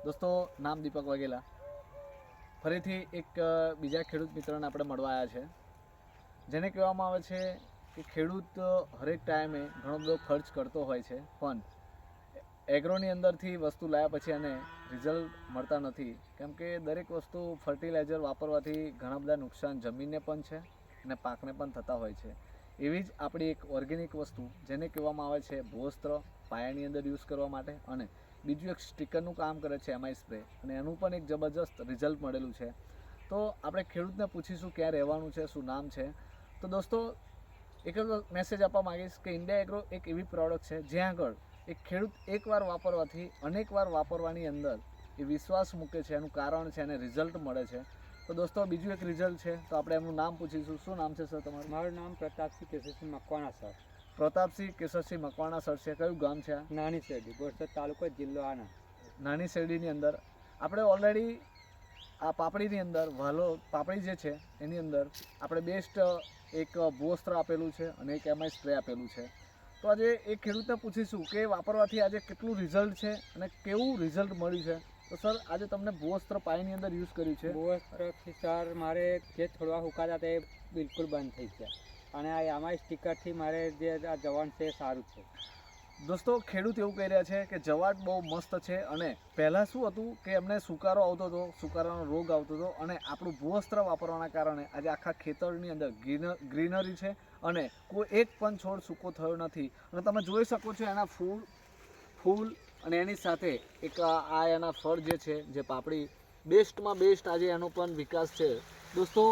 દોસ્તો નામ દીપક વાઘેલા. ફરીથી એક બીજા ખેડૂત મિત્રોને આપણે મળવા આવ્યા છે, જેને કહેવામાં આવે છે કે ખેડૂત હરેક ટાઈમે ઘણો બધો ખર્ચ કરતો હોય છે, પણ એગ્રોની અંદરથી વસ્તુ લાવ્યા પછી એને રિઝલ્ટ મળતા નથી. કેમ કે દરેક વસ્તુ ફર્ટિલાઇઝર વાપરવાથી ઘણા બધા નુકસાન જમીનને પણ છે અને પાકને પણ થતા હોય છે. એવી જ આપણી એક ઓર્ગેનિક વસ્તુ જેને કહેવામાં આવે છે ભૂવસ્ત્ર, પાયાની અંદર યુઝ કરવા માટે, અને બીજું એક સ્ટીકરનું કામ કરે છે એમઆઈ સ્પ્રે, અને એનું પણ એક જબરજસ્ત રિઝલ્ટ મળેલું છે. તો આપણે ખેડૂતને પૂછીશું ક્યાં રહેવાનું છે, શું નામ છે. તો દોસ્તો એક મેસેજ આપવા માગીશ કે ઇન્ડિયા એગ્રો એક એવી પ્રોડક્ટ છે જ્યાં આગળ એક ખેડૂત એકવાર વાપરવાથી અનેકવાર વાપરવાની અંદર એ વિશ્વાસ મૂકે છે. એનું કારણ છે એને રિઝલ્ટ મળે છે. તો દોસ્તો બીજું એક રિઝલ્ટ છે, તો આપણે એમનું નામ પૂછીશું. શું નામ છે સર તમારું? મારું નામ પ્રતાપસિંહ કેશવસિંહ મકવાણા સર. પ્રતાપસિંહ કેશવસિંહ મકવાણા સર છે. કયું ગામ છે? નાની શેરડી, બોરસદ તાલુકો, જિલ્લો આણંદ. નાની શેરડીની અંદર આપણે ઓલરેડી આ પાપડીની અંદર પાપડી જે છે એની અંદર આપણે બેસ્ટ એક ભૂવસ્ત્ર આપેલું છે અને એક એમઆઈ સ્પ્રે આપેલું છે. તો આજે એક ખેડૂતને પૂછીશું કે વાપરવાથી આજે કેટલું રિઝલ્ટ છે અને કેવું રિઝલ્ટ મળ્યું છે. તો સર આજે તમને ભૂવસ્ત્ર પાણીની અંદર યુઝ કર્યું છે. ભૂવસ્ત્રથી સર મારે જે છોડવા હુકાતા તે બિલકુલ બંધ થઈ ગયા, અને આ એમઆઈ સ્ટીકરથી મારે જે આ જવાન છે એ સારું છે. દોસ્તો ખેડૂત એવું કહી રહ્યા છે કે જવાટ બહુ મસ્ત છે, અને પહેલાં શું હતું કે એમને સુકારો આવતો હતો, સુકારાનો રોગ આવતો હતો, અને આપણું ભૂવસ્ત્ર વાપરવાના કારણે આજે આખા ખેતરની અંદર ગ્રીનરી છે અને કોઈ એક પણ છોડ સૂકો થયો નથી. અને તમે જોઈ શકો છો એના ફૂલ અને એની સાથે એક આ એના ફળ જે છે, જે પાપડી બેસ્ટમાં બેસ્ટ આજે એનો પણ વિકાસ છે. દોસ્તો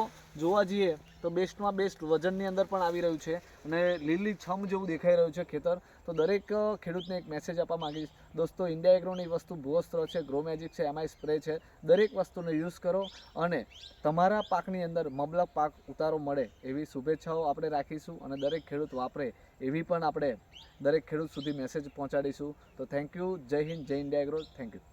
જોવા જઈએ તો બેસ્ટમાં બેસ્ટ વજનની અંદર પણ આવી રહ્યું છે અને લીલી છમ જેવું દેખાઈ રહ્યું છે ખેતર. તો દરેક ખેડૂતને એક મેસેજ આપવા માંગીશ, દોસ્તો ઇન્ડિયા એગ્રોની વસ્તુ ભૂવસ્ત્ર છે, ગ્રો મેજિક છે, એમઆઈ સ્પ્રે છે, દરેક વસ્તુનો યુઝ કરો અને તમારા પાકની અંદર મબલક પાક ઉતારો મળે એવી શુભેચ્છાઓ આપણે રાખીશું, અને દરેક ખેડૂત વાપરે એવી પણ આપણે દરેક ખેડૂત સુધી મેસેજ પહોંચાડીશું. તો થેન્ક યુ. જય હિન્દ, જય ઇન્ડિયા એગ્રો. Thank you.